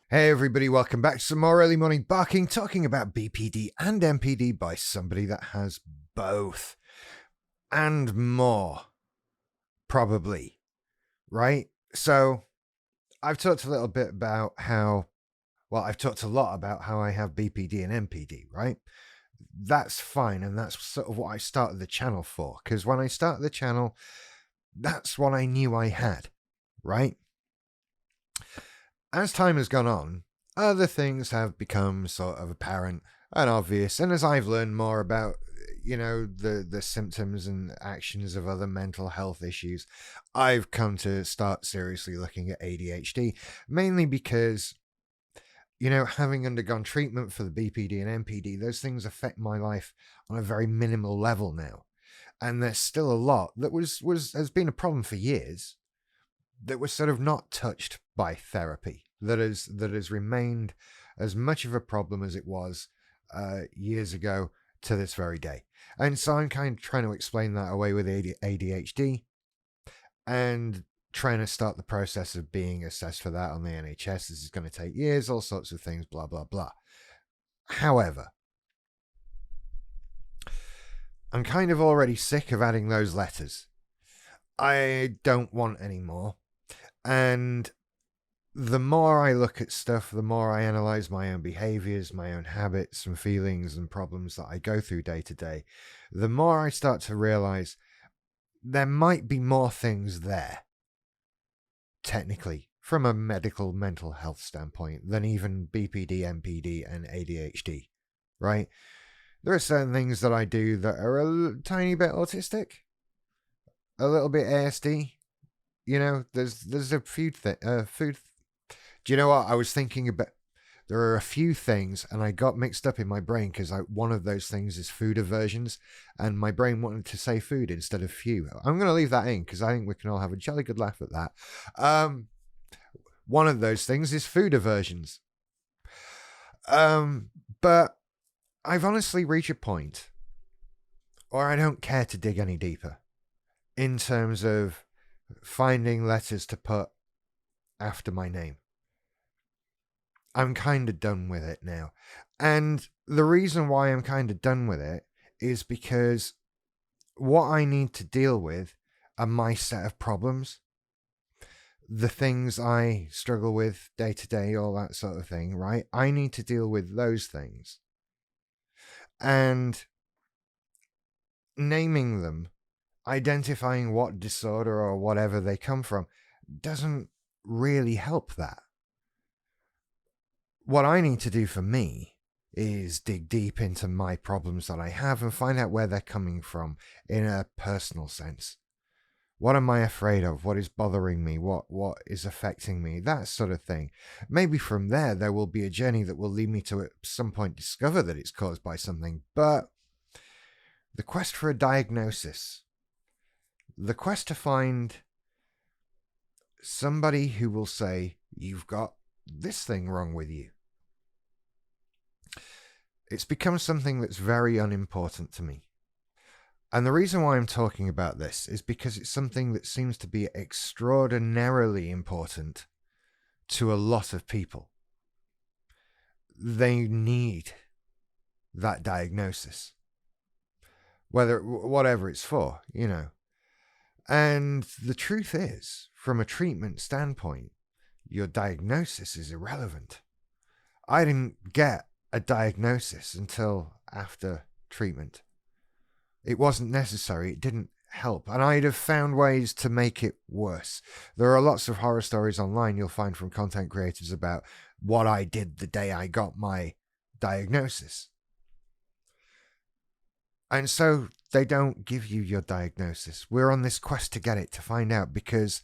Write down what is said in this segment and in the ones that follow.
Hey everybody, welcome back to some more early morning barking, talking about BPD and MPD by somebody that has both. And more. Probably. Right? So, I've talked a little bit about I've talked a lot about how I have BPD and MPD, right? That's fine, and that's sort of what I started the channel for, because when I started the channel, that's what I knew I had, right? As time has gone on, other things have become sort of apparent and obvious, and as I've learned more about, the symptoms and actions of other mental health issues, I've come to start seriously looking at ADHD, mainly because, having undergone treatment for the BPD and MPD, those things affect my life on a very minimal level now. And there's still a lot that has been a problem for years that was sort of not touched by therapy, that has remained as much of a problem as it was years ago to this very day. And so I'm kind of trying to explain that away with ADHD and trying to start the process of being assessed for that on the NHS. This is going to take years, all sorts of things, blah, blah, blah. However, I'm kind of already sick of adding those letters. I don't want any more. And the more I look at stuff, the more I analyze my own behaviors, my own habits and feelings and problems that I go through day to day, the more I start to realize there might be more things there, technically, from a medical mental health standpoint, than even BPD, MPD, and ADHD, right? There are certain things that I do that are a tiny bit autistic, a little bit ASD. There's a few food. Do you know what I was thinking about? There are a few things, and I got mixed up in my brain because one of those things is food aversions, and my brain wanted to say food instead of few. I'm going to leave that in because I think we can all have a jolly good laugh at that. One of those things is food aversions. But I've honestly reached a point where I don't care to dig any deeper in terms of finding letters to put after my name. I'm kind of done with it now. And the reason why I'm kind of done with it is because what I need to deal with are my set of problems. The things I struggle with day to day, all that sort of thing, right? I need to deal with those things. And naming them, identifying what disorder or whatever they come from, doesn't really help that. What I need to do for me is dig deep into my problems that I have and find out where they're coming from in a personal sense. What am I afraid of? What is bothering me? What is affecting me? That sort of thing. Maybe from there will be a journey that will lead me to at some point discover that it's caused by something. But the quest for a diagnosis, the quest to find somebody who will say, you've got this thing wrong with you, it's become something that's very unimportant to me. And the reason why I'm talking about this is because it's something that seems to be extraordinarily important to a lot of people. They need that diagnosis, whatever it's for, And the truth is, from a treatment standpoint, your diagnosis is irrelevant. I didn't get a diagnosis until after treatment. It wasn't necessary. It didn't help. And I'd have found ways to make it worse. There are lots of horror stories online you'll find from content creators about what I did the day I got my diagnosis. And so they don't give you your diagnosis. We're on this quest to get it, to find out, because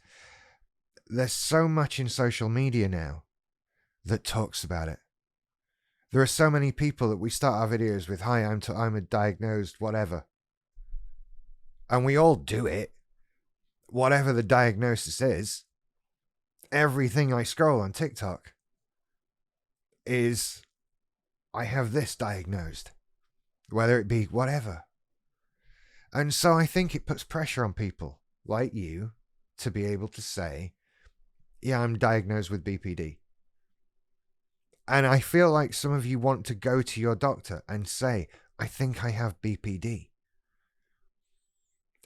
there's so much in social media now that talks about it. There are so many people that we start our videos with, hi, I'm a diagnosed whatever. And we all do it. Whatever the diagnosis is, everything I scroll on TikTok is, I have this diagnosed. Whether it be whatever. And so I think it puts pressure on people like you to be able to say, yeah, I'm diagnosed with BPD. And I feel like some of you want to go to your doctor and say, I think I have BPD.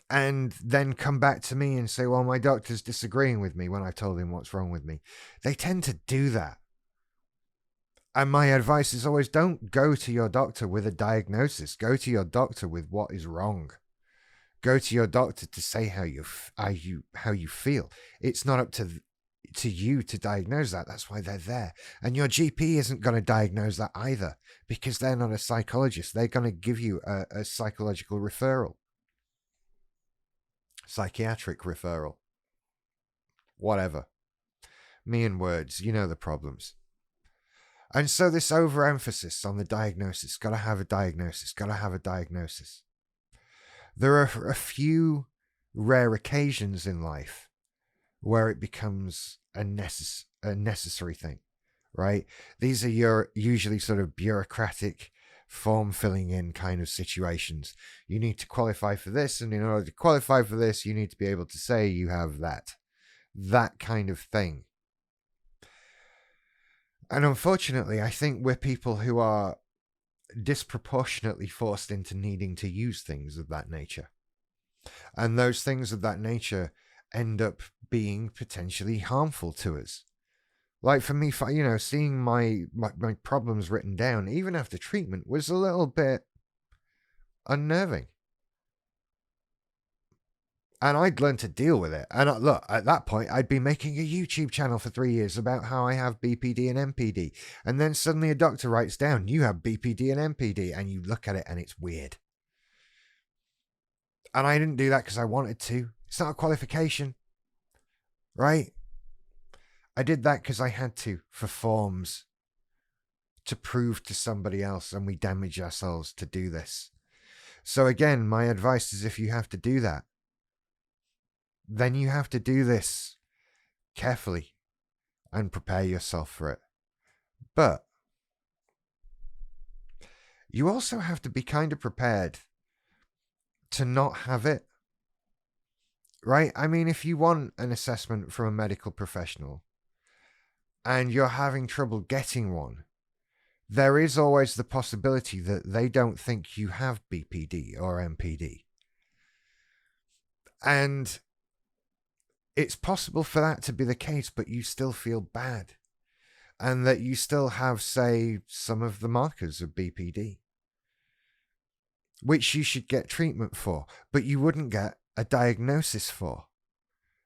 And then come back to me and say, well, my doctor's disagreeing with me when I told him what's wrong with me. They tend to do that. And my advice is always, don't go to your doctor with a diagnosis. Go to your doctor with what is wrong. Go to your doctor to say how you feel. It's not up to you to diagnose that. That's why they're there. And your GP isn't going to diagnose that either, because they're not a psychologist. They're going to give you a psychological referral. Psychiatric referral. Whatever. Me and words, you know the problems. And so this overemphasis on the diagnosis, gotta have a diagnosis, gotta have a diagnosis. There are a few rare occasions in life where it becomes a necessary thing, right? These are your usually sort of bureaucratic form filling in kind of situations. You need to qualify for this, and in order to qualify for this, you need to be able to say you have that kind of thing. And unfortunately, I think we're people who are disproportionately forced into needing to use things of that nature. And those things of that nature end up being potentially harmful to us. Like for me, seeing my problems written down, even after treatment, was a little bit unnerving. And I'd learned to deal with it. And look, at that point, I'd been making a YouTube channel for 3 years about how I have BPD and MPD. And then suddenly a doctor writes down, you have BPD and MPD. And you look at it and it's weird. And I didn't do that because I wanted to. It's not a qualification. Right? I did that because I had to, for forms, to prove to somebody else. And we damage ourselves to do this. So again, my advice is, if you have to do that, then you have to do this carefully and prepare yourself for it. But you also have to be kind of prepared to not have it, right? I mean, if you want an assessment from a medical professional and you're having trouble getting one, there is always the possibility that they don't think you have BPD or MPD. And it's possible for that to be the case, but you still feel bad. And that you still have, say, some of the markers of BPD, which you should get treatment for, but you wouldn't get a diagnosis for.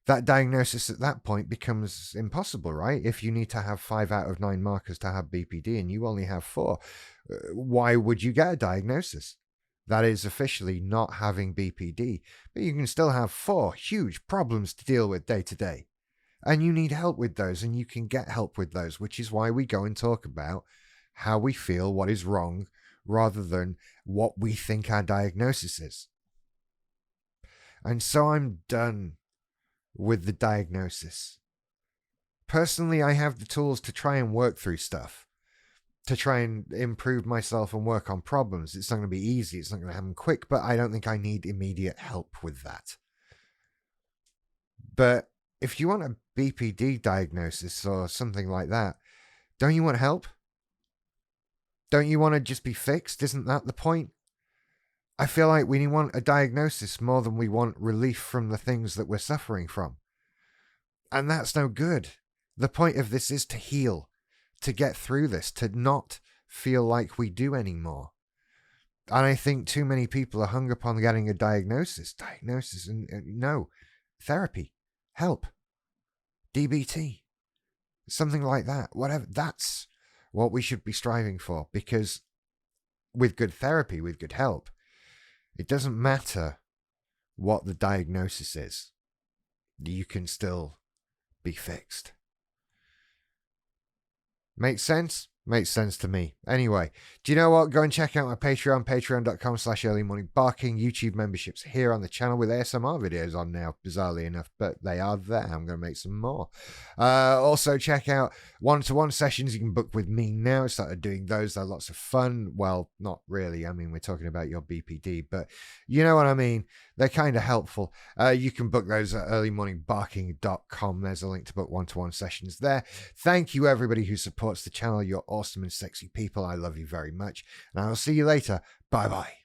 That diagnosis at that point becomes impossible, right? If you need to have 5 out of 9 markers to have BPD and you only have 4, why would you get a diagnosis? That is officially not having BPD, but you can still have 4 huge problems to deal with day to day. And you need help with those, and you can get help with those, which is why we go and talk about how we feel, what is wrong, rather than what we think our diagnosis is. And so I'm done with the diagnosis. Personally, I have the tools to try and work through stuff, to try and improve myself and work on problems. It's not going to be easy. It's not going to happen quick, but I don't think I need immediate help with that. But if you want a BPD diagnosis or something like that, don't you want help? Don't you want to just be fixed? Isn't that the point? I feel like we want a diagnosis more than we want relief from the things that we're suffering from. And that's no good. The point of this is to heal, to get through this, to not feel like we do anymore. And I think too many people are hung up on getting a diagnosis, and no, therapy, help, DBT, something like that, whatever. That's what we should be striving for, because with good therapy, with good help, it doesn't matter what the diagnosis is. You can still be fixed. Makes sense? Makes sense to me. Anyway, do you know what? Go and check out my Patreon, patreon.com/earlymorningbarking. YouTube memberships here on the channel with ASMR videos on now, bizarrely enough, but they are there. I'm going to make some more. Also, check out one-to-one sessions you can book with me now. I started doing those. They're lots of fun. Well, not really. I mean, we're talking about your BPD, but you know what I mean. They're kind of helpful. You can book those at earlymorningbarking.com. There's a link to book one-to-one sessions there. Thank you, everybody who supports the channel. You're awesome and sexy people. I love you very much. And I will see you later. Bye-bye.